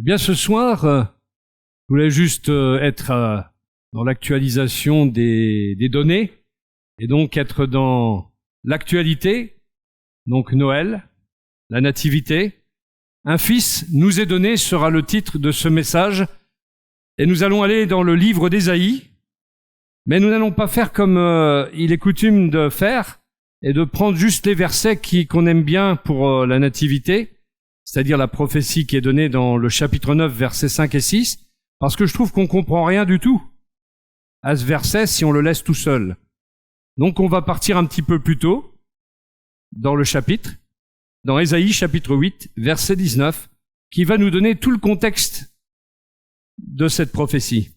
Bien, ce soir, je voulais juste être dans l'actualisation des données et donc être dans l'actualité, donc Noël, la nativité. Un fils nous est donné sera le titre de ce message et nous allons aller dans le livre d'Ésaïe, mais nous n'allons pas faire comme il est coutume de faire et de prendre juste les versets qu'on aime bien pour la nativité, c'est-à-dire la prophétie qui est donnée dans le chapitre 9, versets 5 et 6, parce que je trouve qu'on comprend rien du tout à ce verset si on le laisse tout seul. Donc on va partir un petit peu plus tôt dans le chapitre, dans Ésaïe chapitre 8, verset 19, qui va nous donner tout le contexte de cette prophétie.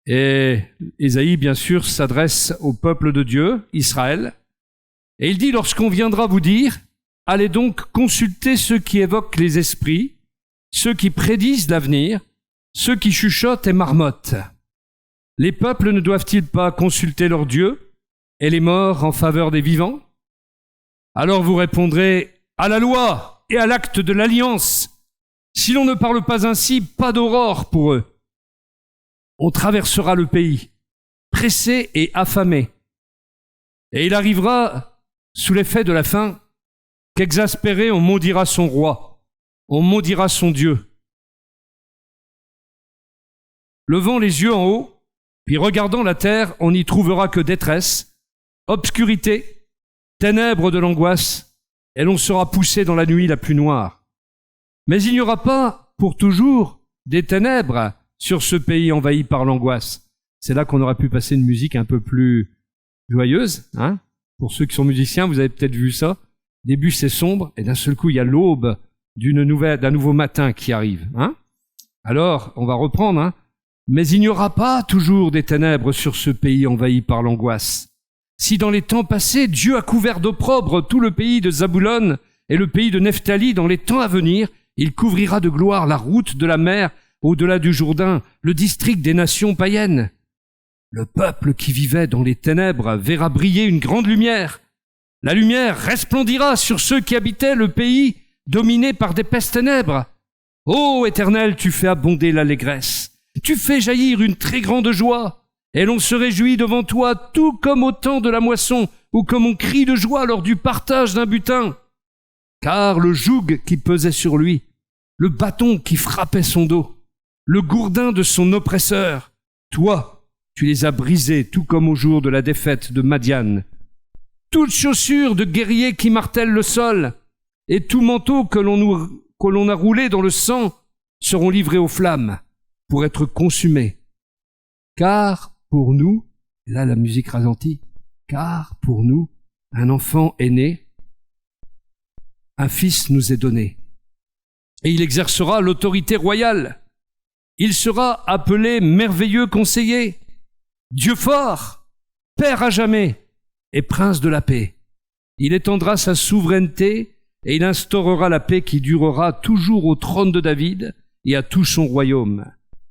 Et Ésaïe, bien sûr, s'adresse au peuple de Dieu, Israël, et il dit, lorsqu'on viendra vous dire, allez donc consulter ceux qui évoquent les esprits, ceux qui prédisent l'avenir, ceux qui chuchotent et marmottent. Les peuples ne doivent-ils pas consulter leur Dieu et les morts en faveur des vivants? Alors vous répondrez, à la loi et à l'acte de l'alliance. Si l'on ne parle pas ainsi, pas d'aurore pour eux. On traversera le pays, pressé et affamé. Et il arrivera, sous l'effet de la faim, qu'exaspéré, on maudira son roi, on maudira son Dieu. Levant les yeux en haut, puis regardant la terre, on n'y trouvera que détresse, obscurité, ténèbres de l'angoisse, et l'on sera poussé dans la nuit la plus noire. Mais il n'y aura pas, pour toujours, des ténèbres sur ce pays envahi par l'angoisse. C'est là qu'on aurait pu passer une musique un peu plus joyeuse, hein? Pour ceux qui sont musiciens, vous avez peut-être vu ça. Au début, c'est sombre, et d'un seul coup, il y a l'aube d'un nouveau matin qui arrive, hein? Alors, on va reprendre, hein? Mais il n'y aura pas toujours des ténèbres sur ce pays envahi par l'angoisse. Si dans les temps passés, Dieu a couvert d'opprobre tout le pays de Zabulon et le pays de Nephtali, dans les temps à venir, il couvrira de gloire la route de la mer au-delà du Jourdain, le district des nations païennes. Le peuple qui vivait dans les ténèbres verra briller une grande lumière. La lumière resplendira sur ceux qui habitaient le pays dominé par d'épaisses ténèbres. Ô Éternel, tu fais abonder l'allégresse. Tu fais jaillir une très grande joie, et l'on se réjouit devant toi, tout comme au temps de la moisson, ou comme on crie de joie lors du partage d'un butin. Car le joug qui pesait sur lui, le bâton qui frappait son dos, le gourdin de son oppresseur, toi, tu les as brisés, tout comme au jour de la défaite de Madian. Toute chaussure de guerrier qui martèle le sol, et tout manteau que l'on a roulé dans le sang, seront livrés aux flammes, pour être consumés. Car pour nous, là la musique ralentit, car pour nous, un enfant est né, un fils nous est donné, et il exercera l'autorité royale. Il sera appelé merveilleux conseiller, Dieu fort, Père à jamais, et prince de la paix. Il étendra sa souveraineté, et il instaurera la paix qui durera toujours au trône de David et à tout son royaume.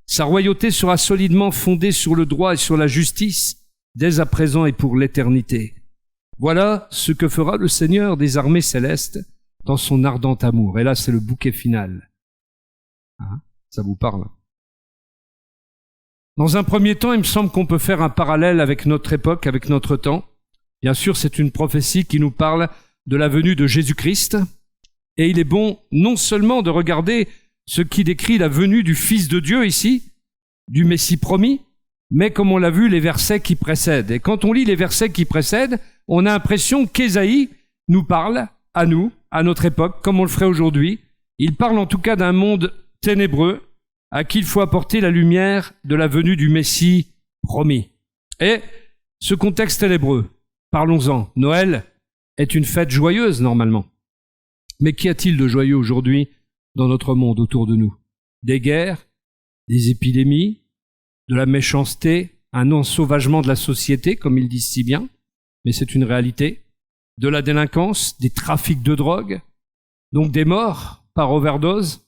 Sa royauté sera solidement fondée sur le droit et sur la justice, dès à présent et pour l'éternité. Voilà ce que fera le Seigneur des armées célestes dans son ardent amour. Et là, c'est le bouquet final. Hein? Ça vous parle? Dans un premier temps, il me semble qu'on peut faire un parallèle avec notre époque, avec notre temps. Bien sûr, c'est une prophétie qui nous parle de la venue de Jésus-Christ. Et il est bon non seulement de regarder ce qui décrit la venue du Fils de Dieu ici, du Messie promis, mais comme on l'a vu, les versets qui précèdent. Et quand on lit les versets qui précèdent, on a l'impression qu'Ésaïe nous parle à nous, à notre époque, comme on le ferait aujourd'hui. Il parle en tout cas d'un monde ténébreux à qui il faut apporter la lumière de la venue du Messie promis. Et ce contexte ténébreux, parlons-en. Noël est une fête joyeuse normalement. Mais qu'y a-t-il de joyeux aujourd'hui dans notre monde autour de nous? Des guerres, des épidémies, de la méchanceté, un ensauvagement de la société, comme ils disent si bien, mais c'est une réalité, de la délinquance, des trafics de drogue, donc des morts par overdose,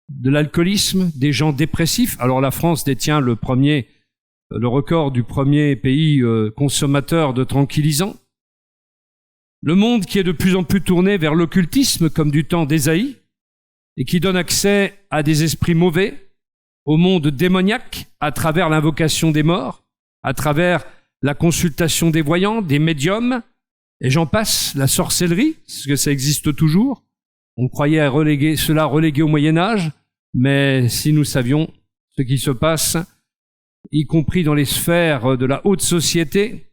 de l'alcoolisme, des gens dépressifs. Alors la France détient le record du premier pays consommateur de tranquillisants. Le monde qui est de plus en plus tourné vers l'occultisme, comme du temps d'Ésaïe, et qui donne accès à des esprits mauvais, au monde démoniaque, à travers l'invocation des morts, à travers la consultation des voyants, des médiums, et j'en passe, la sorcellerie, parce que ça existe toujours. On croyait cela relégué au Moyen-Âge, mais si nous savions ce qui se passe, y compris dans les sphères de la haute société,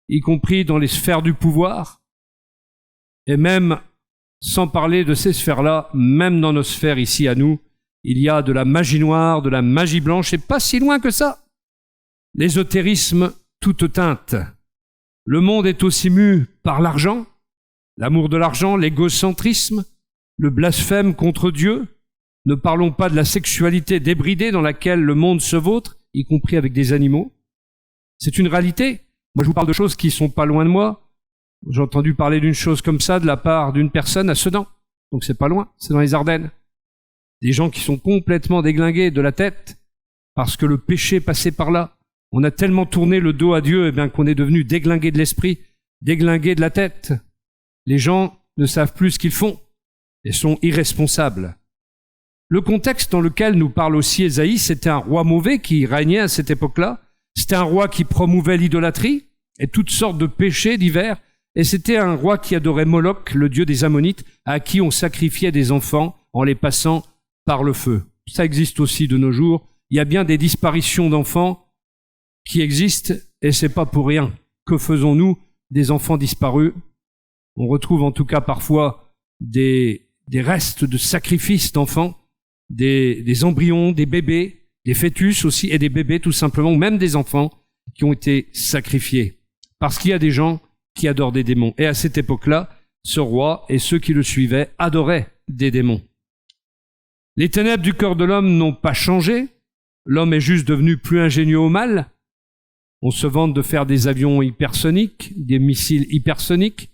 y compris dans les sphères du pouvoir, et même, sans parler de ces sphères-là, même dans nos sphères ici à nous, il y a de la magie noire, de la magie blanche, et pas si loin que ça. L'ésotérisme toute teinte. Le monde est aussi mu par l'argent, l'amour de l'argent, l'égocentrisme, le blasphème contre Dieu. Ne parlons pas de la sexualité débridée dans laquelle le monde se vautre, y compris avec des animaux. C'est une réalité. Moi, je vous parle de choses qui sont pas loin de moi. J'ai entendu parler d'une chose comme ça de la part d'une personne à Sedan. Donc c'est pas loin, c'est dans les Ardennes. Des gens qui sont complètement déglingués de la tête parce que le péché passait par là. On a tellement tourné le dos à Dieu qu'on est devenu déglingué de l'esprit, déglingué de la tête. Les gens ne savent plus ce qu'ils font et sont irresponsables. Le contexte dans lequel nous parle aussi Ésaïe, c'était un roi mauvais qui régnait à cette époque-là. C'était un roi qui promouvait l'idolâtrie et toutes sortes de péchés divers. Et c'était un roi qui adorait Moloch, le dieu des Ammonites, à qui on sacrifiait des enfants en les passant par le feu. Ça existe aussi de nos jours. Il y a bien des disparitions d'enfants qui existent et c'est pas pour rien. Que faisons-nous des enfants disparus? On retrouve en tout cas parfois des restes de sacrifices d'enfants, des embryons, des bébés, des fœtus aussi, et des bébés tout simplement, ou même des enfants qui ont été sacrifiés. Parce qu'il y a des gens qui adorent des démons. Et à cette époque-là, ce roi et ceux qui le suivaient adoraient des démons. Les ténèbres du cœur de l'homme n'ont pas changé. L'homme est juste devenu plus ingénieux au mal. On se vante de faire des avions hypersoniques, des missiles hypersoniques,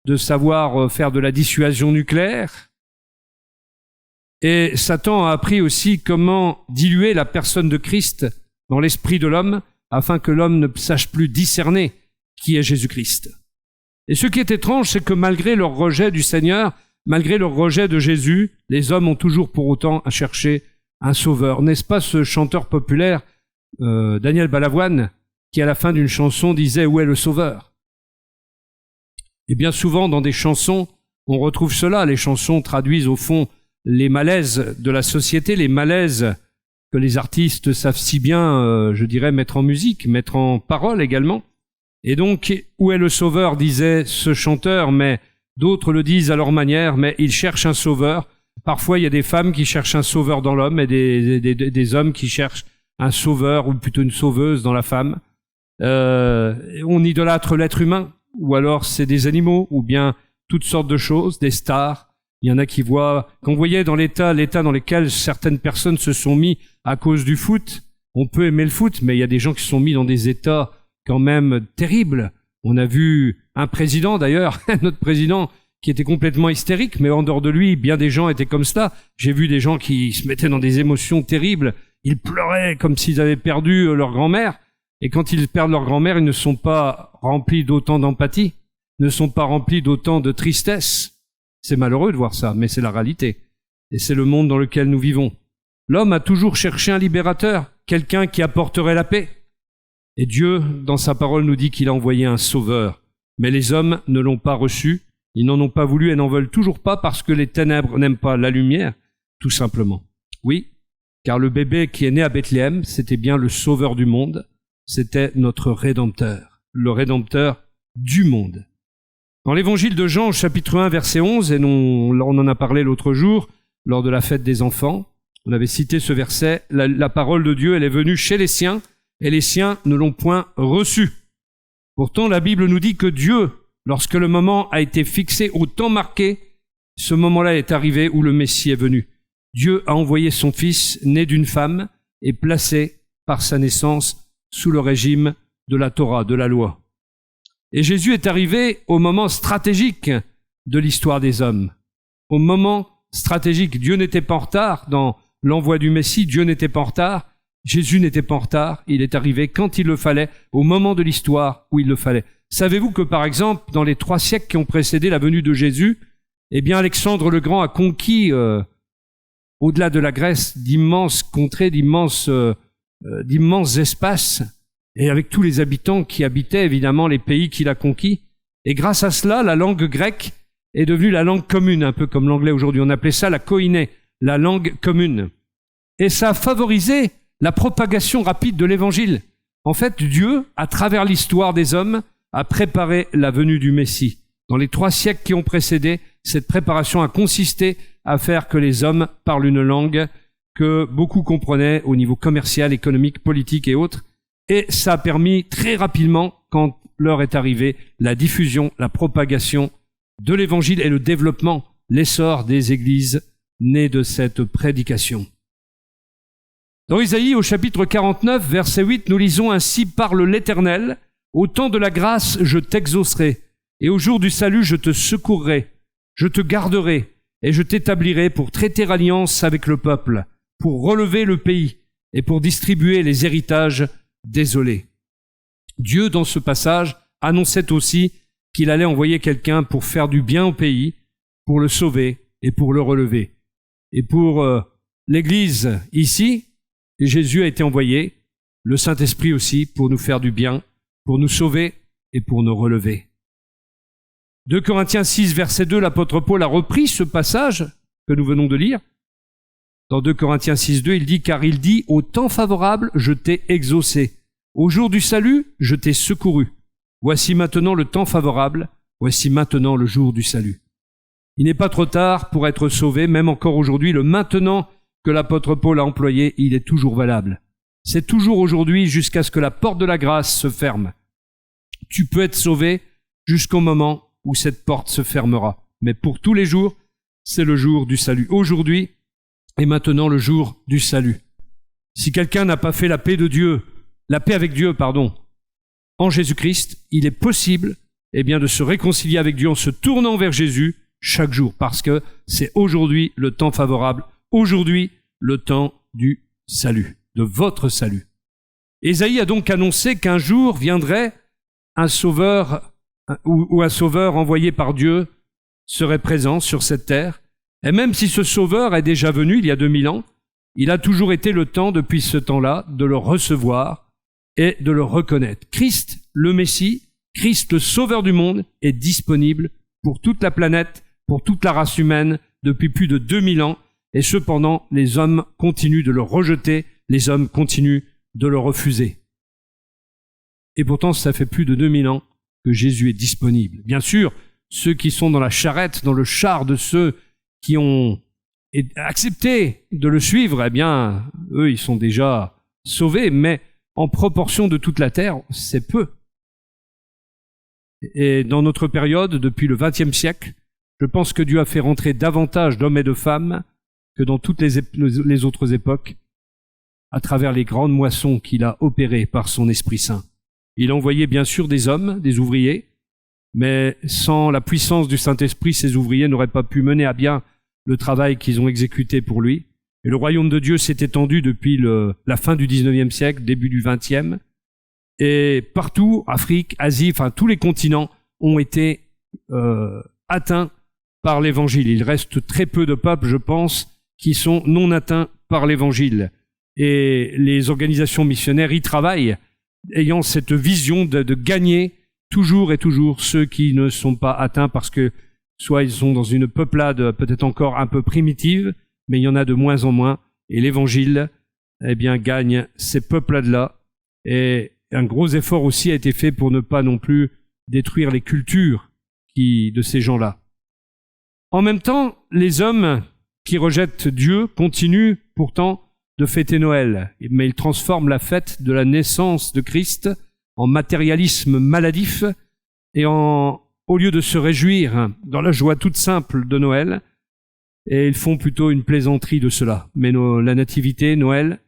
de savoir faire de la dissuasion nucléaire. Et Satan a appris aussi comment diluer la personne de Christ dans l'esprit de l'homme, afin que l'homme ne sache plus discerner qui est Jésus-Christ. Et ce qui est étrange, c'est que malgré leur rejet du Seigneur, malgré leur rejet de Jésus, les hommes ont toujours pour autant à chercher un sauveur. N'est-ce pas ce chanteur populaire, Daniel Balavoine, qui à la fin d'une chanson disait « Où est le sauveur ?» Et bien souvent dans des chansons, on retrouve cela. Les chansons traduisent au fond les malaises de la société, les malaises que les artistes savent si bien, je dirais, mettre en musique, mettre en parole également. Et donc, où est le sauveur, disait ce chanteur, mais d'autres le disent à leur manière, mais ils cherchent un sauveur. Parfois, il y a des femmes qui cherchent un sauveur dans l'homme et des hommes qui cherchent un sauveur ou plutôt une sauveuse dans la femme. On idolâtre l'être humain, ou alors c'est des animaux, ou bien toutes sortes de choses, des stars. Il y en a qui voient, quand vous voyez dans l'état dans lequel certaines personnes se sont mis à cause du foot, on peut aimer le foot, mais il y a des gens qui se sont mis dans des états quand même terribles. On a vu un président d'ailleurs, notre président, qui était complètement hystérique, mais en dehors de lui, bien des gens étaient comme cela. J'ai vu des gens qui se mettaient dans des émotions terribles. Ils pleuraient comme s'ils avaient perdu leur grand-mère. Et quand ils perdent leur grand-mère, ils ne sont pas remplis d'autant d'empathie, ne sont pas remplis d'autant de tristesse. C'est malheureux de voir ça, mais c'est la réalité. Et c'est le monde dans lequel nous vivons. L'homme a toujours cherché un libérateur, quelqu'un qui apporterait la paix. Et Dieu, dans sa parole, nous dit qu'il a envoyé un sauveur. Mais les hommes ne l'ont pas reçu, ils n'en ont pas voulu et n'en veulent toujours pas parce que les ténèbres n'aiment pas la lumière, tout simplement. Oui, car le bébé qui est né à Bethléem, c'était bien le sauveur du monde, c'était notre Rédempteur, le Rédempteur du monde. Dans l'évangile de Jean, au chapitre 1, verset 11, et on en a parlé l'autre jour, lors de la fête des enfants, on avait cité ce verset, la parole de Dieu, elle est venue chez les siens, et les siens ne l'ont point reçue. Pourtant, la Bible nous dit que Dieu, lorsque le moment a été fixé au temps marqué, ce moment-là est arrivé où le Messie est venu. Dieu a envoyé son Fils, né d'une femme, et placé par sa naissance sous le régime de la Torah, de la loi. Et Jésus est arrivé au moment stratégique de l'histoire des hommes. Au moment stratégique, Dieu n'était pas en retard dans l'envoi du Messie, Dieu n'était pas en retard, Jésus n'était pas en retard, il est arrivé quand il le fallait, au moment de l'histoire où il le fallait. Savez-vous que par exemple, dans les 3 siècles qui ont précédé la venue de Jésus, eh bien Alexandre le Grand a conquis au-delà de la Grèce, d'immenses contrées, d'immenses espaces, et avec tous les habitants qui habitaient évidemment les pays qu'il a conquis. Et grâce à cela, la langue grecque est devenue la langue commune, un peu comme l'anglais aujourd'hui. On appelait ça la koiné, la langue commune. Et ça a favorisé la propagation rapide de l'Évangile. En fait, Dieu, à travers l'histoire des hommes, a préparé la venue du Messie. Dans les 3 siècles qui ont précédé, cette préparation a consisté à faire que les hommes parlent une langue que beaucoup comprenaient au niveau commercial, économique, politique et autres. Et ça a permis très rapidement, quand l'heure est arrivée, la diffusion, la propagation de l'Évangile et le développement, l'essor des églises nées de cette prédication. Dans Isaïe, au chapitre 49, verset 8, nous lisons « Ainsi parle l'Éternel, au temps de la grâce, je t'exaucerai, et au jour du salut, je te secourrai, je te garderai, et je t'établirai pour traiter alliance avec le peuple, pour relever le pays, et pour distribuer les héritages désolés. » Dieu, dans ce passage, annonçait aussi qu'il allait envoyer quelqu'un pour faire du bien au pays, pour le sauver et pour le relever. Et pour l'Église ici, Jésus a été envoyé, le Saint-Esprit aussi, pour nous faire du bien, pour nous sauver et pour nous relever. 2 Corinthiens 6, verset 2, l'apôtre Paul a repris ce passage que nous venons de lire. Dans 2 Corinthiens 6, 2, il dit « Car il dit, au temps favorable, je t'ai exaucé. Au jour du salut, je t'ai secouru. Voici maintenant le temps favorable, voici maintenant le jour du salut. » Il n'est pas trop tard pour être sauvé, même encore aujourd'hui, le maintenant que l'apôtre Paul a employé, il est toujours valable. C'est toujours aujourd'hui jusqu'à ce que la porte de la grâce se ferme. Tu peux être sauvé jusqu'au moment où cette porte se fermera. Mais pour tous les jours, c'est le jour du salut. Aujourd'hui est maintenant le jour du salut. Si quelqu'un n'a pas fait la paix avec Dieu, en Jésus-Christ, il est possible, de se réconcilier avec Dieu en se tournant vers Jésus chaque jour, parce que c'est aujourd'hui le temps favorable, aujourd'hui le temps du salut, de votre salut. Ésaïe a donc annoncé qu'un jour viendrait un sauveur ou un sauveur envoyé par Dieu serait présent sur cette terre. Et même si ce sauveur est déjà venu il y a 2000 ans, il a toujours été le temps depuis ce temps-là de le recevoir et de le reconnaître. Christ, le Messie, Christ, le sauveur du monde, est disponible pour toute la planète, pour toute la race humaine depuis plus de 2000 ans. Et cependant, les hommes continuent de le rejeter, les hommes continuent de le refuser. Et pourtant, ça fait plus de 2000 ans que Jésus est disponible. Bien sûr, ceux qui sont dans la charrette, dans le char de ceux qui ont accepté de le suivre, eux, ils sont déjà sauvés, mais en proportion de toute la terre, c'est peu. Et dans notre période, depuis le XXe siècle, je pense que Dieu a fait rentrer davantage d'hommes et de femmes que dans toutes les autres époques, à travers les grandes moissons qu'il a opérées par son Esprit Saint. Il a envoyé bien sûr des hommes, des ouvriers, mais sans la puissance du Saint-Esprit, ces ouvriers n'auraient pas pu mener à bien le travail qu'ils ont exécuté pour lui. Et le royaume de Dieu s'est étendu depuis la fin du XIXe siècle, début du XXe, et partout, Afrique, Asie, tous les continents ont été atteints par l'Évangile. Il reste très peu de peuples, je pense, qui sont non atteints par l'Évangile. Et les organisations missionnaires y travaillent, ayant cette vision de gagner toujours et toujours ceux qui ne sont pas atteints, parce que soit ils sont dans une peuplade peut-être encore un peu primitive, mais il y en a de moins en moins, et l'Évangile, gagne ces peuplades-là. Et un gros effort aussi a été fait pour ne pas non plus détruire les cultures de ces gens-là. En même temps, les hommes qui rejettent Dieu continuent pourtant de fêter Noël, mais ils transforment la fête de la naissance de Christ en matérialisme maladif et au lieu de se réjouir dans la joie toute simple de Noël, et ils font plutôt une plaisanterie de cela. Mais la nativité, Noël,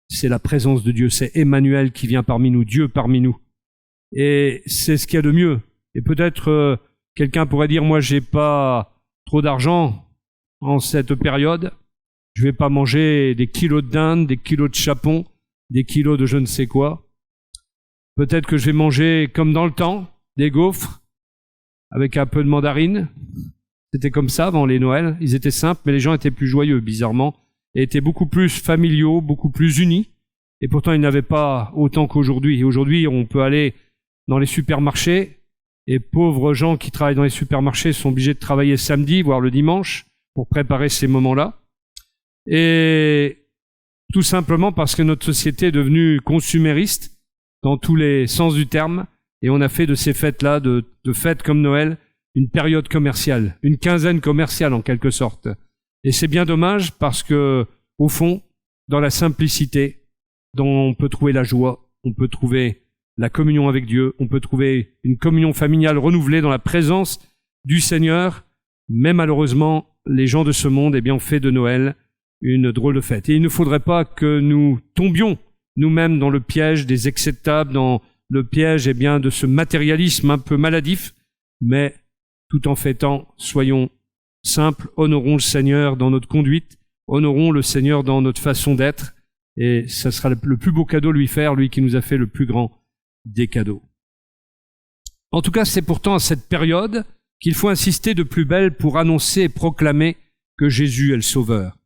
c'est la présence de Dieu, c'est Emmanuel qui vient parmi nous, Dieu parmi nous. Et c'est ce qu'il y a de mieux. Et peut-être quelqu'un pourrait dire, moi j'ai pas trop d'argent en cette période, je vais pas manger des kilos de dinde, des kilos de chapon, des kilos de je ne sais quoi. Peut-être que je vais manger comme dans le temps, des gaufres, avec un peu de mandarine. C'était comme ça avant les Noëls, ils étaient simples, mais les gens étaient plus joyeux, bizarrement. étaient beaucoup plus familiaux, beaucoup plus unis. Et pourtant, ils n'avaient pas autant qu'aujourd'hui. Et aujourd'hui, on peut aller dans les supermarchés, et pauvres gens qui travaillent dans les supermarchés sont obligés de travailler samedi, voire le dimanche, pour préparer ces moments-là. Et tout simplement parce que notre société est devenue consumériste dans tous les sens du terme, et on a fait de ces fêtes-là, de fêtes comme Noël, une période commerciale, une quinzaine commerciale en quelque sorte. Et c'est bien dommage parce que, au fond, dans la simplicité, dont on peut trouver la joie, on peut trouver la communion avec Dieu, on peut trouver une communion familiale renouvelée dans la présence du Seigneur, mais malheureusement, les gens de ce monde, ont fait de Noël une drôle de fête. Et il ne faudrait pas que nous tombions nous-mêmes dans le piège des excès de table, dans le piège de ce matérialisme un peu maladif, mais tout en fêtant, soyons simples, honorons le Seigneur dans notre conduite, honorons le Seigneur dans notre façon d'être, et ça sera le plus beau cadeau lui faire, lui qui nous a fait le plus grand des cadeaux. En tout cas, c'est pourtant à cette période qu'il faut insister de plus belle pour annoncer et proclamer que Jésus est le Sauveur.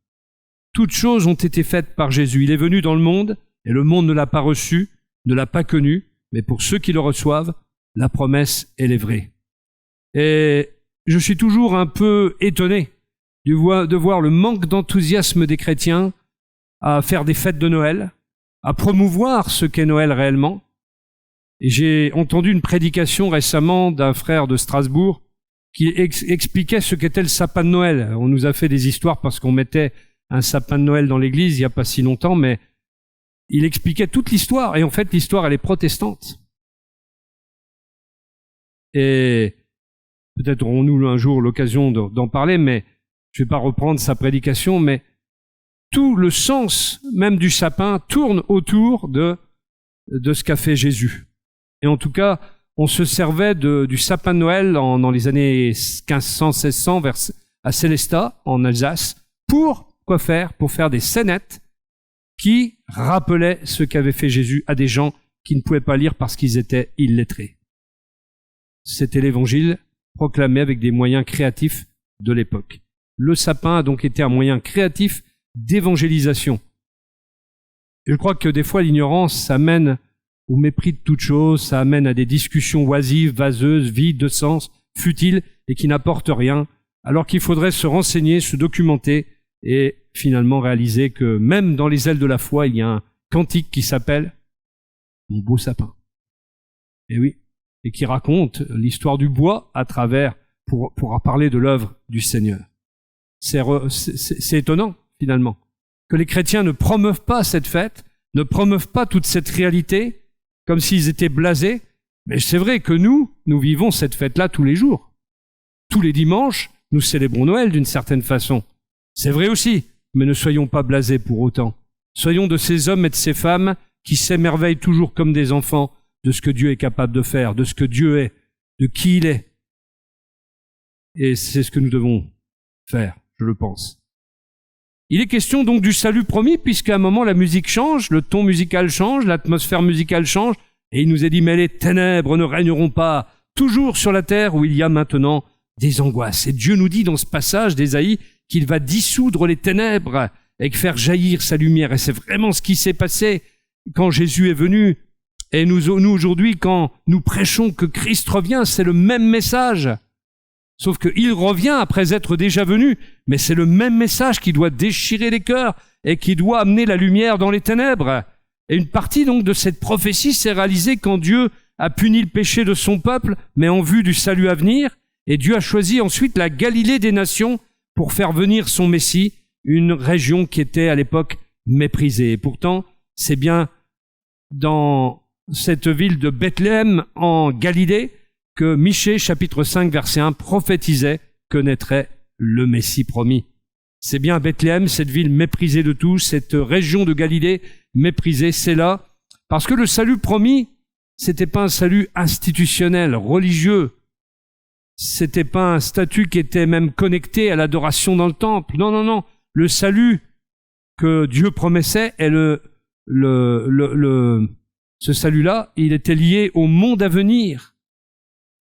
Toutes choses ont été faites par Jésus. Il est venu dans le monde, et le monde ne l'a pas reçu, ne l'a pas connu, mais pour ceux qui le reçoivent, la promesse, elle est vraie. Et je suis toujours un peu étonné de voir le manque d'enthousiasme des chrétiens à faire des fêtes de Noël, à promouvoir ce qu'est Noël réellement. Et j'ai entendu une prédication récemment d'un frère de Strasbourg qui expliquait ce qu'était le sapin de Noël. On nous a fait des histoires parce qu'on mettait un sapin de Noël dans l'église il n'y a pas si longtemps, mais il expliquait toute l'histoire, et en fait l'histoire elle est protestante. Et peut-être aurons-nous un jour l'occasion d'en parler, mais je ne vais pas reprendre sa prédication, mais tout le sens même du sapin tourne autour de ce qu'a fait Jésus. Et en tout cas, on se servait du sapin de Noël dans les années 1500-1600 à Célestat, en Alsace, pour quoi faire? Pour faire des scénettes qui rappelaient ce qu'avait fait Jésus à des gens qui ne pouvaient pas lire parce qu'ils étaient illettrés. C'était l'évangile proclamé avec des moyens créatifs de l'époque. Le sapin a donc été un moyen créatif d'évangélisation. Je crois que des fois l'ignorance, ça mène au mépris de toute chose, ça amène à des discussions oisives, vaseuses, vides de sens, futiles et qui n'apportent rien, alors qu'il faudrait se renseigner, se documenter et finalement réaliser que même dans les ailes de la foi, il y a un cantique qui s'appelle « Mon beau sapin ». Et oui, et qui raconte l'histoire du bois à travers, pour parler de l'œuvre du Seigneur. C'est étonnant, finalement, que les chrétiens ne promeuvent pas cette fête, ne promeuvent pas toute cette réalité, comme s'ils étaient blasés. Mais c'est vrai que nous vivons cette fête-là tous les jours. Tous les dimanches, nous célébrons Noël d'une certaine façon. C'est vrai aussi, mais ne soyons pas blasés pour autant. Soyons de ces hommes et de ces femmes qui s'émerveillent toujours comme des enfants de ce que Dieu est capable de faire, de ce que Dieu est, de qui il est. Et c'est ce que nous devons faire, je le pense. Il est question donc du salut promis, puisqu'à un moment la musique change, le ton musical change, l'atmosphère musicale change, et il nous est dit « Mais les ténèbres ne régneront pas toujours sur la terre où il y a maintenant des angoisses. » Et Dieu nous dit dans ce passage d'Ésaïe qu'il va dissoudre les ténèbres et faire jaillir sa lumière. Et c'est vraiment ce qui s'est passé quand Jésus est venu. Et nous aujourd'hui, quand nous prêchons que Christ revient, c'est le même message. Sauf qu'il revient après être déjà venu, mais c'est le même message qui doit déchirer les cœurs et qui doit amener la lumière dans les ténèbres. Et une partie donc de cette prophétie s'est réalisée quand Dieu a puni le péché de son peuple, mais en vue du salut à venir. Et Dieu a choisi ensuite la Galilée des nations pour faire venir son Messie, une région qui était à l'époque méprisée. Et pourtant, c'est bien dans cette ville de Bethléem en Galilée que Michée, chapitre 5, verset 1, prophétisait que naîtrait le Messie promis. C'est bien Bethléem, cette ville méprisée de tous, cette région de Galilée méprisée, c'est là, parce que le salut promis, c'était pas un salut institutionnel, religieux, c'était pas un statut qui était même connecté à l'adoration dans le temple. Non, non, non. Le salut que Dieu promettait est ce salut-là, il était lié au monde à venir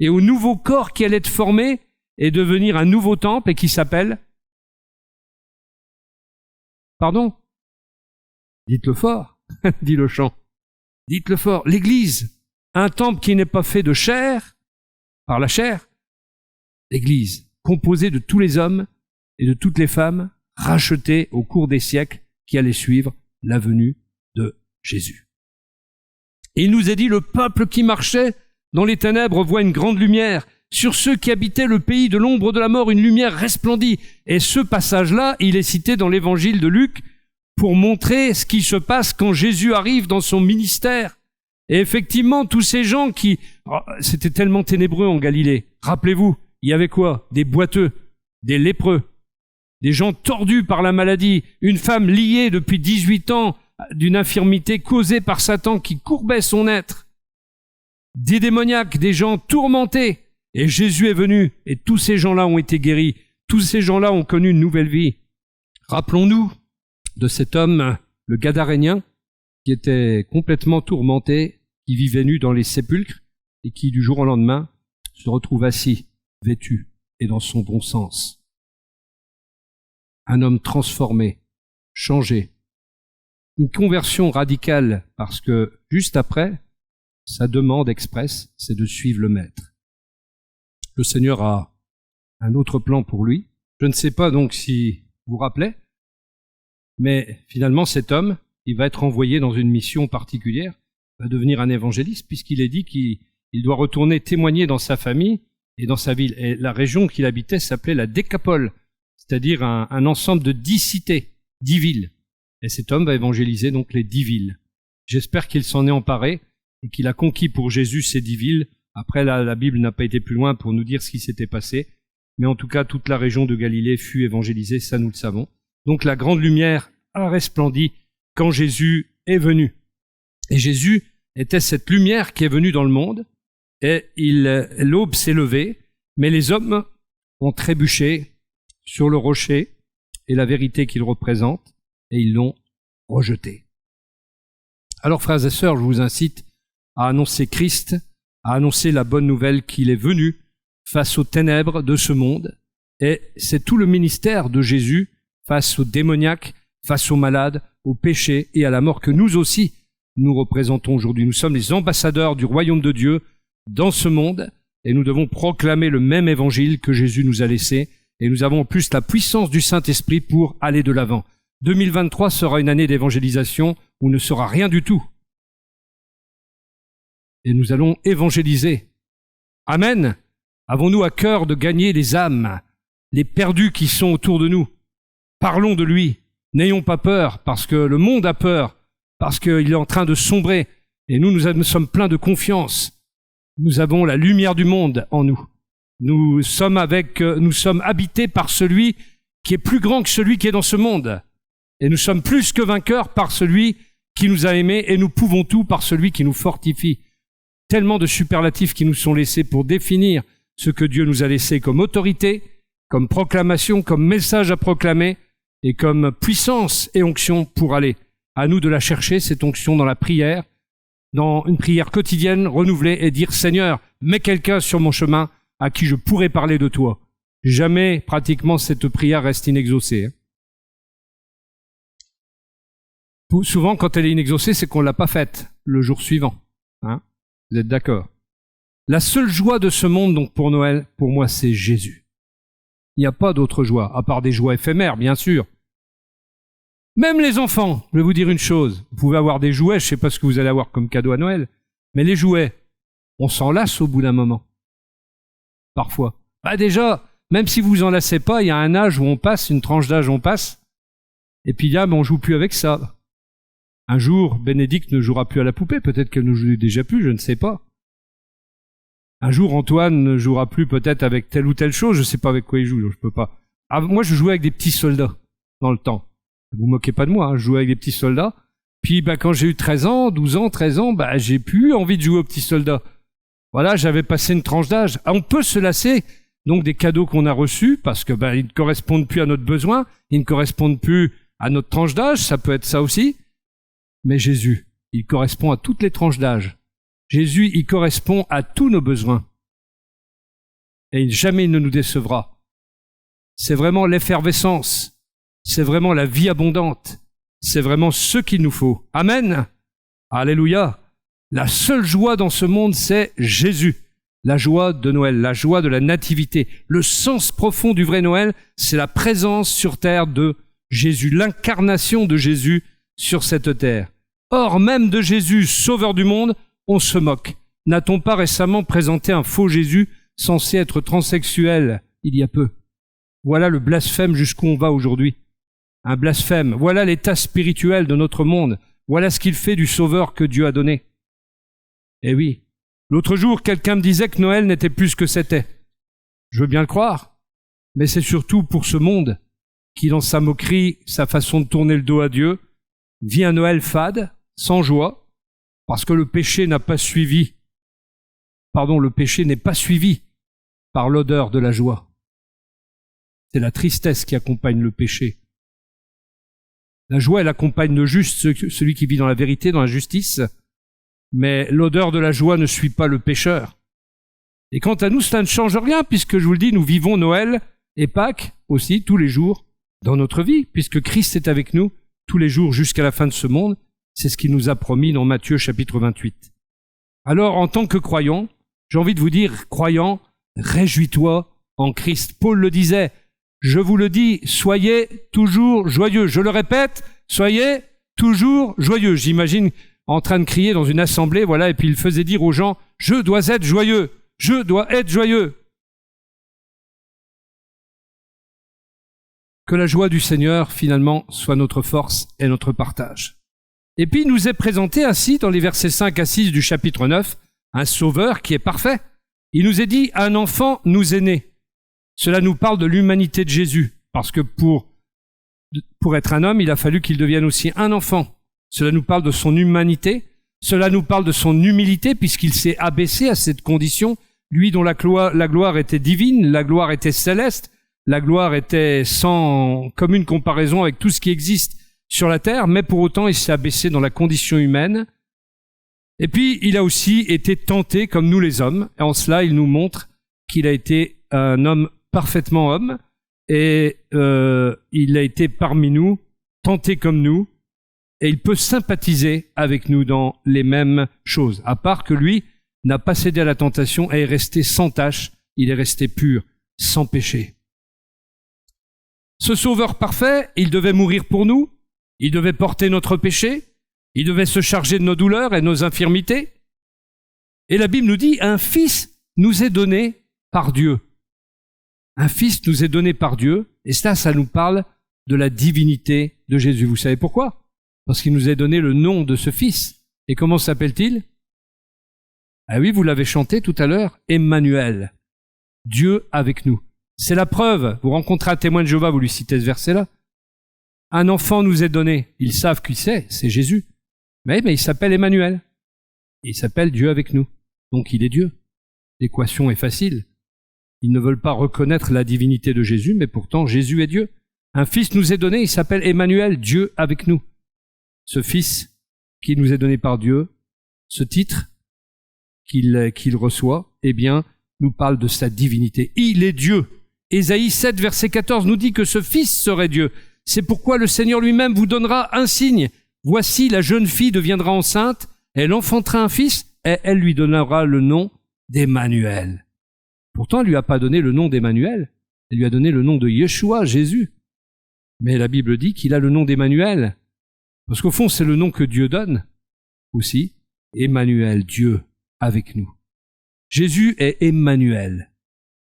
et au nouveau corps qui allait être formé et devenir un nouveau temple et qui s'appelle Pardon? Dites-le fort, dit le chant. Dites-le fort. L'Église, un temple qui n'est pas fait de chair, par la chair. L'Église, composée de tous les hommes et de toutes les femmes, rachetés au cours des siècles qui allaient suivre la venue de Jésus. Et il nous est dit, le peuple qui marchait dans les ténèbres voit une grande lumière. Sur ceux qui habitaient le pays de l'ombre de la mort, une lumière resplendit. Et ce passage-là, il est cité dans l'évangile de Luc pour montrer ce qui se passe quand Jésus arrive dans son ministère. Et effectivement, tous ces gens qui... c'était tellement ténébreux en Galilée. Rappelez-vous, il y avait quoi? Des boiteux, des lépreux, des gens tordus par la maladie, une femme liée depuis 18 ans d'une infirmité causée par Satan qui courbait son être, des démoniaques, des gens tourmentés. Et Jésus est venu, et tous ces gens-là ont été guéris. Tous ces gens-là ont connu une nouvelle vie. Rappelons-nous de cet homme, le Gadarénien, qui était complètement tourmenté, qui vivait nu dans les sépulcres, et qui, du jour au lendemain, se retrouve assis, vêtu, et dans son bon sens. Un homme transformé, changé. Une conversion radicale, parce que, juste après, sa demande expresse, c'est de suivre le Maître. Le Seigneur a un autre plan pour lui. Je ne sais pas donc si vous vous rappelez, mais finalement cet homme, il va être envoyé dans une mission particulière, va devenir un évangéliste, puisqu'il est dit qu'il doit retourner témoigner dans sa famille et dans sa ville. Et la région qu'il habitait s'appelait la Décapole, c'est-à-dire un ensemble de 10 cités, 10 villes. Et cet homme va évangéliser donc les 10 villes. J'espère qu'il s'en est emparé et qu'il a conquis pour Jésus ces 10 villes. Après, la Bible n'a pas été plus loin pour nous dire ce qui s'était passé, mais en tout cas, toute la région de Galilée fut évangélisée, ça nous le savons. Donc la grande lumière a resplendi quand Jésus est venu. Et Jésus était cette lumière qui est venue dans le monde, et l'aube s'est levée, mais les hommes ont trébuché sur le rocher et la vérité qu'il représente, et ils l'ont rejeté. Alors, frères et sœurs, je vous incite à annoncer Christ, à annoncer la bonne nouvelle qu'il est venu face aux ténèbres de ce monde. Et c'est tout le ministère de Jésus face aux démoniaques, face aux malades, aux péchés et à la mort que nous aussi nous représentons aujourd'hui. Nous sommes les ambassadeurs du royaume de Dieu dans ce monde et nous devons proclamer le même évangile que Jésus nous a laissé. Et nous avons en plus la puissance du Saint-Esprit pour aller de l'avant. 2023 sera une année d'évangélisation où ne sera rien du tout. Et nous allons évangéliser. Amen. Avons-nous à cœur de gagner les âmes, les perdus qui sont autour de nous? Parlons de lui. N'ayons pas peur, parce que le monde a peur, parce qu'il est en train de sombrer. Et nous sommes pleins de confiance. Nous avons la lumière du monde en nous. Nous sommes habités par celui qui est plus grand que celui qui est dans ce monde. Et nous sommes plus que vainqueurs par celui qui nous a aimés, et nous pouvons tout par celui qui nous fortifie. Tellement de superlatifs qui nous sont laissés pour définir ce que Dieu nous a laissé comme autorité, comme proclamation, comme message à proclamer et comme puissance et onction pour aller. À nous de la chercher, cette onction, dans la prière, dans une prière quotidienne renouvelée et dire « Seigneur, mets quelqu'un sur mon chemin à qui je pourrais parler de toi ». Jamais, pratiquement, cette prière reste inexaucée. Souvent, quand elle est inexaucée, c'est qu'on ne l'a pas faite le jour suivant. Vous êtes d'accord? La seule joie de ce monde, donc pour Noël, pour moi, c'est Jésus. Il n'y a pas d'autre joie, à part des joies éphémères, bien sûr. Même les enfants, je vais vous dire une chose, vous pouvez avoir des jouets, je ne sais pas ce que vous allez avoir comme cadeau à Noël, mais les jouets, on s'en lasse au bout d'un moment. Parfois. Déjà, même si vous vous en lassez pas, il y a un âge où on passe, une tranche d'âge où on passe, et puis là, on joue plus avec ça. Un jour, Bénédicte ne jouera plus à la poupée, peut-être qu'elle ne joue déjà plus, je ne sais pas. Un jour, Antoine ne jouera plus peut-être avec telle ou telle chose, je ne sais pas avec quoi il joue, donc je peux pas. Moi, je jouais avec des petits soldats dans le temps. Ne vous moquez pas de moi, je jouais avec des petits soldats. Puis quand j'ai eu 13 ans, 12 ans, 13 ans, j'ai plus envie de jouer aux petits soldats. Voilà, j'avais passé une tranche d'âge. On peut se lasser donc des cadeaux qu'on a reçus parce que ils ne correspondent plus à notre besoin, ils ne correspondent plus à notre tranche d'âge, ça peut être ça aussi. Mais Jésus, il correspond à toutes les tranches d'âge. Jésus, il correspond à tous nos besoins. Et jamais il ne nous décevra. C'est vraiment l'effervescence. c'est vraiment la vie abondante. C'est vraiment ce qu'il nous faut. Amen. Alléluia. La seule joie dans ce monde, c'est Jésus. La joie de Noël, la joie de la nativité. Le sens profond du vrai Noël, c'est la présence sur terre de Jésus, l'incarnation de Jésus sur cette terre. Or, même de Jésus, sauveur du monde, on se moque. N'a-t-on pas récemment présenté un faux Jésus censé être transsexuel il y a peu? Voilà le blasphème jusqu'où on va aujourd'hui. Un blasphème. Voilà l'état spirituel de notre monde. Voilà ce qu'il fait du sauveur que Dieu a donné. Eh oui. L'autre jour, quelqu'un me disait que Noël n'était plus ce que c'était. Je veux bien le croire. Mais c'est surtout pour ce monde qui, dans sa moquerie, sa façon de tourner le dos à Dieu, vit un Noël fade, sans joie, parce que le péché n'est pas suivi par l'odeur de la joie. C'est la tristesse qui accompagne le péché. La joie, elle accompagne le juste, celui qui vit dans la vérité, dans la justice, mais l'odeur de la joie ne suit pas le pécheur. Et quant à nous, cela ne change rien, puisque je vous le dis, nous vivons Noël et Pâques aussi tous les jours dans notre vie, puisque Christ est avec nous tous les jours jusqu'à la fin de ce monde. C'est ce qu'il nous a promis dans Matthieu chapitre 28. Alors, en tant que croyant, j'ai envie de vous dire, croyant, réjouis-toi en Christ. Paul le disait, je vous le dis, soyez toujours joyeux. Je le répète, soyez toujours joyeux. J'imagine en train de crier dans une assemblée, voilà, et puis il faisait dire aux gens, je dois être joyeux, je dois être joyeux. Que la joie du Seigneur, finalement, soit notre force et notre partage. Et puis, il nous est présenté ainsi, dans les versets 5 à 6 du chapitre 9, un sauveur qui est parfait. Il nous est dit, un enfant nous est né. Cela nous parle de l'humanité de Jésus, parce que pour être un homme, il a fallu qu'il devienne aussi un enfant. Cela nous parle de son humanité, cela nous parle de son humilité, puisqu'il s'est abaissé à cette condition, lui dont la gloire était divine, la gloire était céleste, la gloire était sans commune comparaison avec tout ce qui existe sur la terre, mais pour autant il s'est abaissé dans la condition humaine. Et puis il a aussi été tenté comme nous les hommes, et en cela il nous montre qu'il a été un homme parfaitement homme, et il a été parmi nous, tenté comme nous, et il peut sympathiser avec nous dans les mêmes choses, à part que lui n'a pas cédé à la tentation et est resté sans tache, il est resté pur, sans péché. Ce sauveur parfait, il devait mourir pour nous, il devait porter notre péché, il devait se charger de nos douleurs et nos infirmités. Et la Bible nous dit, un fils nous est donné par Dieu. Un fils nous est donné par Dieu, et ça nous parle de la divinité de Jésus. Vous savez pourquoi? Parce qu'il nous a donné le nom de ce fils. Et comment s'appelle-t-il? Ah oui, vous l'avez chanté tout à l'heure, Emmanuel, Dieu avec nous. C'est la preuve, vous rencontrez un témoin de Jéhovah, vous lui citez ce verset-là. Un enfant nous est donné, ils savent qui c'est Jésus. Mais il s'appelle Emmanuel. Il s'appelle Dieu avec nous. Donc il est Dieu. L'équation est facile. Ils ne veulent pas reconnaître la divinité de Jésus, mais pourtant Jésus est Dieu. Un fils nous est donné, il s'appelle Emmanuel, Dieu avec nous. Ce fils qui nous est donné par Dieu, ce titre qu'il reçoit, eh bien, nous parle de sa divinité. Il est Dieu. Ésaïe 7, verset 14 nous dit que ce fils serait Dieu. C'est pourquoi le Seigneur lui-même vous donnera un signe. Voici, la jeune fille deviendra enceinte, elle enfantera un fils, et elle lui donnera le nom d'Emmanuel. Pourtant, elle lui a pas donné le nom d'Emmanuel, elle lui a donné le nom de Yeshua, Jésus. Mais la Bible dit qu'il a le nom d'Emmanuel. Parce qu'au fond, c'est le nom que Dieu donne aussi. Emmanuel, Dieu avec nous. Jésus est Emmanuel.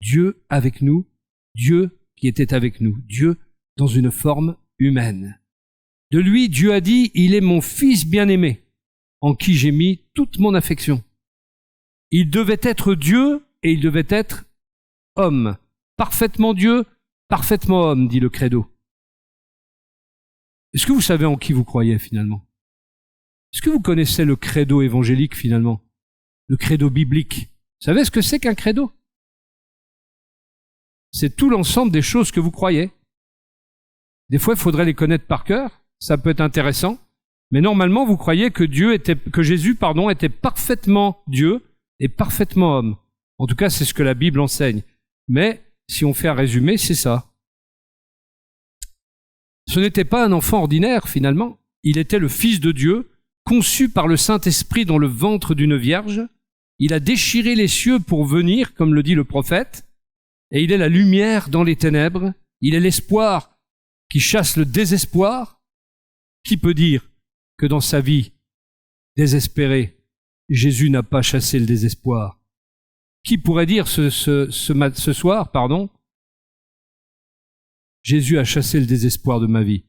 Dieu avec nous, Dieu qui était avec nous, Dieu dans une forme humaine. De lui, Dieu a dit, il est mon fils bien-aimé, en qui j'ai mis toute mon affection. Il devait être Dieu et il devait être homme. Parfaitement Dieu, parfaitement homme, dit le credo. Est-ce que vous savez en qui vous croyez finalement? Est-ce que vous connaissez le credo évangélique finalement? Le credo biblique? Vous savez ce que c'est qu'un credo? C'est tout l'ensemble des choses que vous croyez. Des fois, il faudrait les connaître par cœur, ça peut être intéressant, mais normalement, vous croyez que Jésus était parfaitement Dieu et parfaitement homme. En tout cas, c'est ce que la Bible enseigne. Mais si on fait un résumé, c'est ça. Ce n'était pas un enfant ordinaire, finalement. Il était le Fils de Dieu, conçu par le Saint-Esprit dans le ventre d'une vierge. Il a déchiré les cieux pour venir, comme le dit le prophète, et il est la lumière dans les ténèbres. Il est l'espoir qui chasse le désespoir. Qui peut dire que dans sa vie désespérée, Jésus n'a pas chassé le désespoir? Qui pourrait dire ce soir, Jésus a chassé le désespoir de ma vie?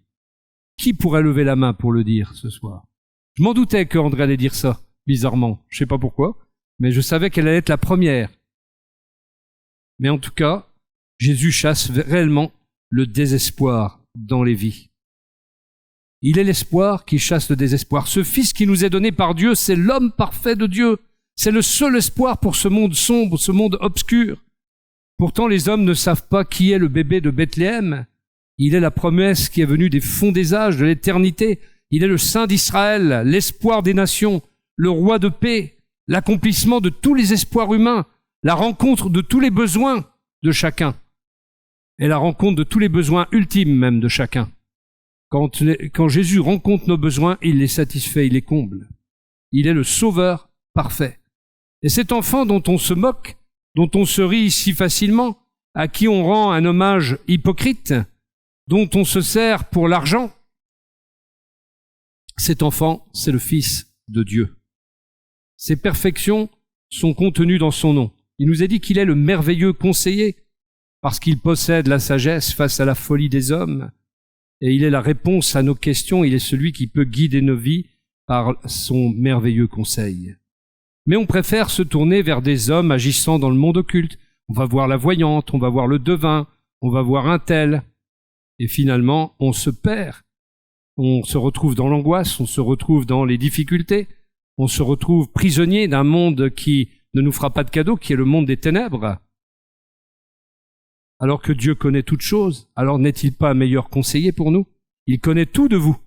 Qui pourrait lever la main pour le dire ce soir? Je m'en doutais qu'André allait dire ça, bizarrement. Je ne sais pas pourquoi, mais je savais qu'elle allait être la première. Mais en tout cas, Jésus chasse réellement le désespoir dans les vies. Il est l'espoir qui chasse le désespoir. Ce Fils qui nous est donné par Dieu, c'est l'homme parfait de Dieu. C'est le seul espoir pour ce monde sombre, ce monde obscur. Pourtant, les hommes ne savent pas qui est le bébé de Bethléem. Il est la promesse qui est venue des fonds des âges, de l'éternité. Il est le Saint d'Israël, l'espoir des nations, le roi de paix, l'accomplissement de tous les espoirs humains, la rencontre de tous les besoins de chacun, et la rencontre de tous les besoins ultimes même de chacun. Quand Jésus rencontre nos besoins, il les satisfait, il les comble. Il est le Sauveur parfait. Et cet enfant dont on se moque, dont on se rit si facilement, à qui on rend un hommage hypocrite, dont on se sert pour l'argent, cet enfant, c'est le Fils de Dieu. Ses perfections sont contenues dans son nom. Il nous a dit qu'il est le merveilleux conseiller, parce qu'il possède la sagesse face à la folie des hommes, et il est la réponse à nos questions, il est celui qui peut guider nos vies par son merveilleux conseil. Mais on préfère se tourner vers des hommes agissant dans le monde occulte. On va voir la voyante, on va voir le devin, on va voir un tel, et finalement on se perd. On se retrouve dans l'angoisse, on se retrouve dans les difficultés, on se retrouve prisonnier d'un monde qui ne nous fera pas de cadeau, qui est le monde des ténèbres. Alors que Dieu connaît toutes choses, alors n'est-il pas un meilleur conseiller pour nous? Il connaît tout de vous,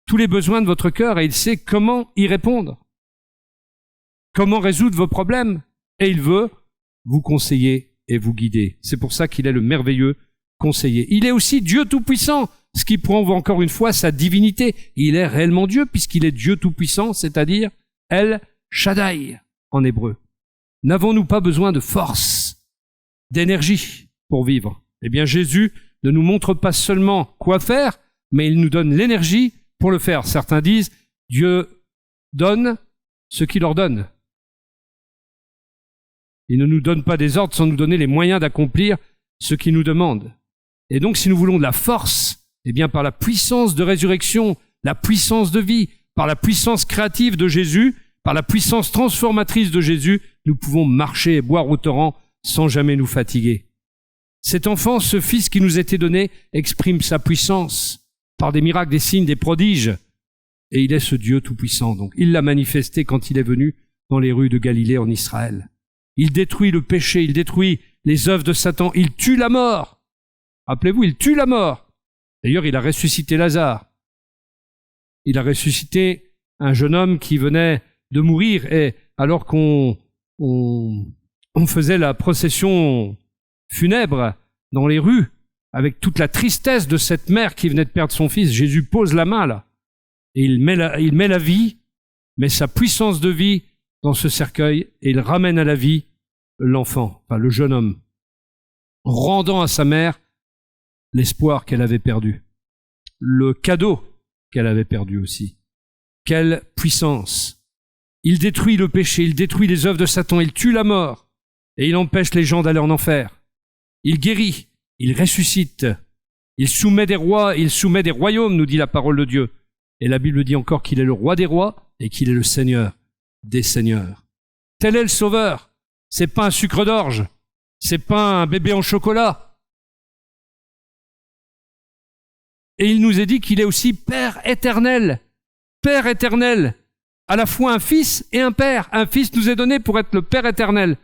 tous les besoins de votre cœur, et il sait comment y répondre, comment résoudre vos problèmes, et il veut vous conseiller et vous guider. C'est pour ça qu'il est le merveilleux conseiller. Il est aussi Dieu Tout-Puissant, ce qui prouve encore une fois sa divinité. Il est réellement Dieu, puisqu'il est Dieu Tout-Puissant, c'est-à-dire El Shaddai en hébreu. N'avons-nous pas besoin de force, d'énergie pour vivre? Eh bien, Jésus ne nous montre pas seulement quoi faire, mais il nous donne l'énergie pour le faire. Certains disent, Dieu donne ce qu'il ordonne. Il ne nous donne pas des ordres sans nous donner les moyens d'accomplir ce qu'il nous demande. Et donc, si nous voulons de la force, eh bien, par la puissance de résurrection, la puissance de vie, par la puissance créative de Jésus, par la puissance transformatrice de Jésus, nous pouvons marcher et boire au torrent sans jamais nous fatiguer. Cet enfant, ce Fils qui nous a été donné, exprime sa puissance par des miracles, des signes, des prodiges. Et il est ce Dieu tout-puissant. Donc, il l'a manifesté quand il est venu dans les rues de Galilée en Israël. Il détruit le péché, il détruit les œuvres de Satan, il tue la mort. Rappelez-vous, il tue la mort. D'ailleurs, il a ressuscité Lazare. Il a ressuscité un jeune homme qui venait de mourir, et alors qu'on faisait la procession funèbre dans les rues, avec toute la tristesse de cette mère qui venait de perdre son fils, Jésus pose la main là, et il met la vie, met sa puissance de vie dans ce cercueil, et il ramène à la vie l'enfant, enfin le jeune homme, rendant à sa mère l'espoir qu'elle avait perdu, le cadeau qu'elle avait perdu aussi. Quelle puissance! Il détruit le péché, il détruit les œuvres de Satan, il tue la mort, et il empêche les gens d'aller en enfer. Il guérit, il ressuscite, il soumet des rois, il soumet des royaumes, nous dit la parole de Dieu. Et la Bible dit encore qu'il est le roi des rois et qu'il est le Seigneur des seigneurs. Tel est le Sauveur. C'est pas un sucre d'orge, c'est pas un bébé en chocolat. Et il nous est dit qu'il est aussi Père éternel. Père éternel, à la fois un fils et un père. Un fils nous est donné pour être le Père éternel.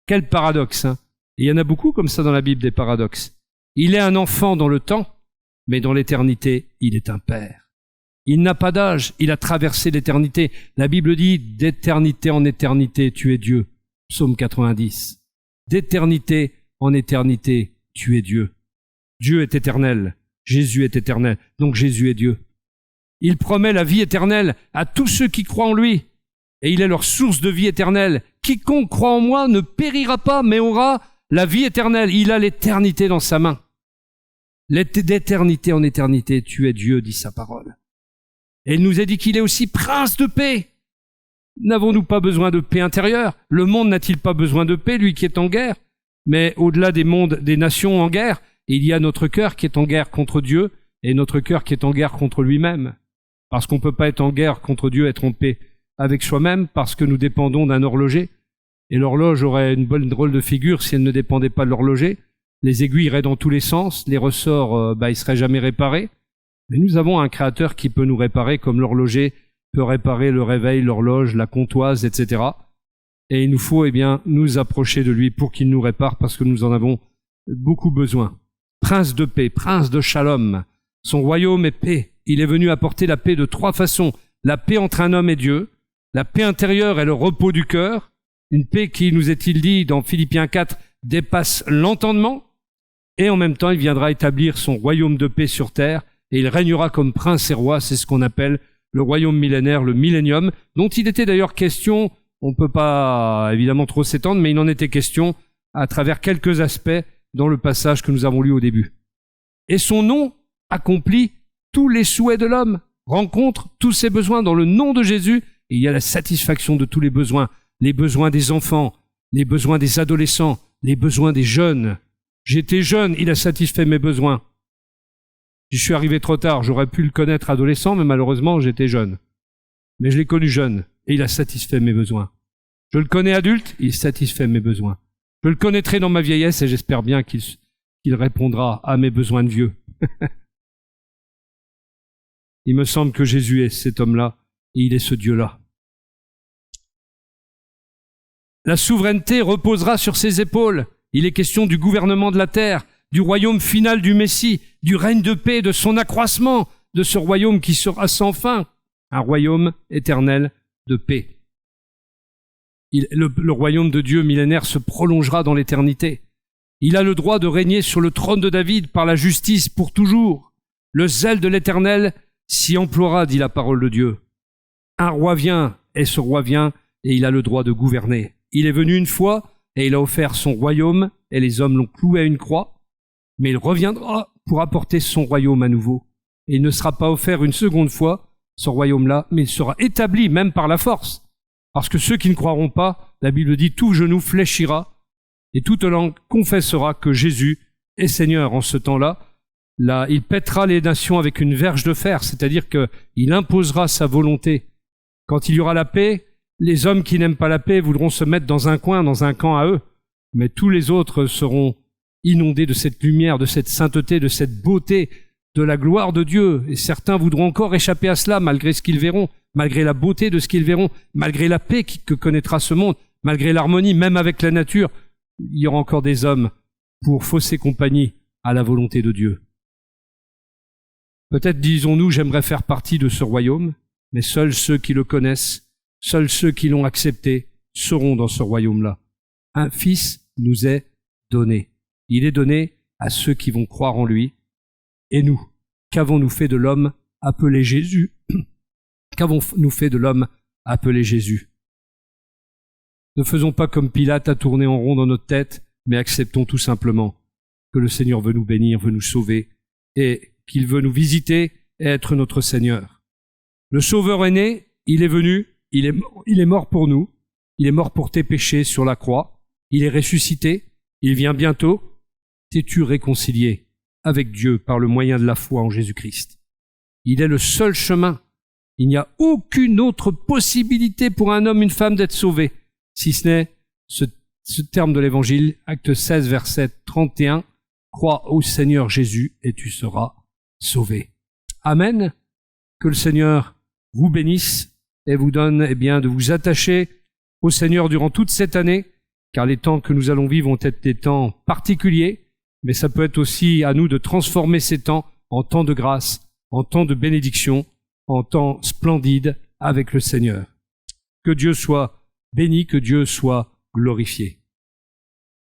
Quel paradoxe, hein? Et il y en a beaucoup comme ça dans la Bible, des paradoxes. Il est un enfant dans le temps, mais dans l'éternité, il est un père. Il n'a pas d'âge, il a traversé l'éternité. La Bible dit, d'éternité en éternité, tu es Dieu. Psaume 90. D'éternité en éternité, tu es Dieu. Dieu est éternel. Jésus est éternel, donc Jésus est Dieu. Il promet la vie éternelle à tous ceux qui croient en lui, et il est leur source de vie éternelle. Quiconque croit en moi ne périra pas, mais aura la vie éternelle. Il a l'éternité dans sa main. D'éternité en éternité, tu es Dieu, dit sa parole. Et il nous a dit qu'il est aussi prince de paix. N'avons-nous pas besoin de paix intérieure? Le monde n'a-t-il pas besoin de paix, lui qui est en guerre? Mais au-delà des mondes, des nations en guerre, il y a notre cœur qui est en guerre contre Dieu et notre cœur qui est en guerre contre lui-même. Parce qu'on ne peut pas être en guerre contre Dieu, être en paix avec soi-même, parce que nous dépendons d'un horloger. Et l'horloge aurait une bonne drôle de figure si elle ne dépendait pas de l'horloger. Les aiguilles iraient dans tous les sens, les ressorts, ils seraient jamais réparés. Mais nous avons un créateur qui peut nous réparer, comme l'horloger peut réparer le réveil, l'horloge, la comptoise, etc. Et il nous faut, nous approcher de lui pour qu'il nous répare, parce que nous en avons beaucoup besoin. Prince de paix, prince de shalom. Son royaume est paix. Il est venu apporter la paix de 3 façons. La paix entre un homme et Dieu, la paix intérieure et le repos du cœur, une paix qui, nous est-il dit dans Philippiens 4, dépasse l'entendement, et en même temps, il viendra établir son royaume de paix sur terre, et il régnera comme prince et roi. C'est ce qu'on appelle le royaume millénaire, le millénium, dont il était d'ailleurs question, on ne peut pas évidemment trop s'étendre, mais il en était question à travers quelques aspects dans le passage que nous avons lu au début. Et son nom accomplit tous les souhaits de l'homme, rencontre tous ses besoins dans le nom de Jésus, et il y a la satisfaction de tous les besoins des enfants, les besoins des adolescents, les besoins des jeunes. J'étais jeune, il a satisfait mes besoins. Je suis arrivé trop tard, j'aurais pu le connaître adolescent, mais malheureusement j'étais jeune. Mais je l'ai connu jeune, et il a satisfait mes besoins. Je le connais adulte, il satisfait mes besoins. Je le connaîtrai dans ma vieillesse, et j'espère bien qu'il répondra à mes besoins de vieux. Il me semble que Jésus est cet homme-là, et il est ce Dieu-là. La souveraineté reposera sur ses épaules. Il est question du gouvernement de la terre, du royaume final du Messie, du règne de paix, de son accroissement, de ce royaume qui sera sans fin, un royaume éternel de paix. Le royaume de Dieu millénaire se prolongera dans l'éternité. Il a le droit de régner sur le trône de David par la justice pour toujours. Le zèle de l'Éternel s'y emploiera, dit la parole de Dieu. Un roi vient, et ce roi vient, et il a le droit de gouverner. Il est venu une fois, et il a offert son royaume, et les hommes l'ont cloué à une croix, mais il reviendra pour apporter son royaume à nouveau. Et il ne sera pas offert une seconde fois, ce royaume-là, mais il sera établi même par la force. Parce que ceux qui ne croiront pas, la Bible dit, tout genou fléchira, et toute langue confessera que Jésus est Seigneur. En ce temps-là, là, il pètera les nations avec une verge de fer, c'est-à-dire qu'il imposera sa volonté. Quand il y aura la paix, les hommes qui n'aiment pas la paix voudront se mettre dans un coin, dans un camp à eux, mais tous les autres seront inondés de cette lumière, de cette sainteté, de cette beauté, de la gloire de Dieu. Et certains voudront encore échapper à cela, malgré ce qu'ils verront, malgré la beauté de ce qu'ils verront, malgré la paix que connaîtra ce monde, malgré l'harmonie, même avec la nature. Il y aura encore des hommes pour fausser compagnie à la volonté de Dieu. Peut-être disons-nous, j'aimerais faire partie de ce royaume, mais seuls ceux qui le connaissent, seuls ceux qui l'ont accepté, seront dans ce royaume-là. Un fils nous est donné. Il est donné à ceux qui vont croire en lui. Et nous, qu'avons-nous fait de l'homme appelé Jésus? Qu'avons-nous fait de l'homme appelé Jésus? Ne faisons pas comme Pilate à tourner en rond dans notre tête, mais acceptons tout simplement que le Seigneur veut nous bénir, veut nous sauver, et qu'il veut nous visiter et être notre Seigneur. Le Sauveur est né, il est venu, il est mort pour nous, il est mort pour tes péchés sur la croix, il est ressuscité, il vient bientôt. T'es-tu réconcilié avec Dieu par le moyen de la foi en Jésus-Christ? Il est le seul chemin. Il n'y a aucune autre possibilité pour un homme, une femme d'être sauvé, si ce n'est ce terme de l'Évangile, acte 16, verset 31, « Crois au Seigneur Jésus et tu seras sauvé. » Amen. Que le Seigneur vous bénisse et vous donne de vous attacher au Seigneur durant toute cette année, car les temps que nous allons vivre vont être des temps particuliers, mais ça peut être aussi à nous de transformer ces temps en temps de grâce, en temps de bénédiction, en temps splendide avec le Seigneur. Que Dieu soit béni, que Dieu soit glorifié.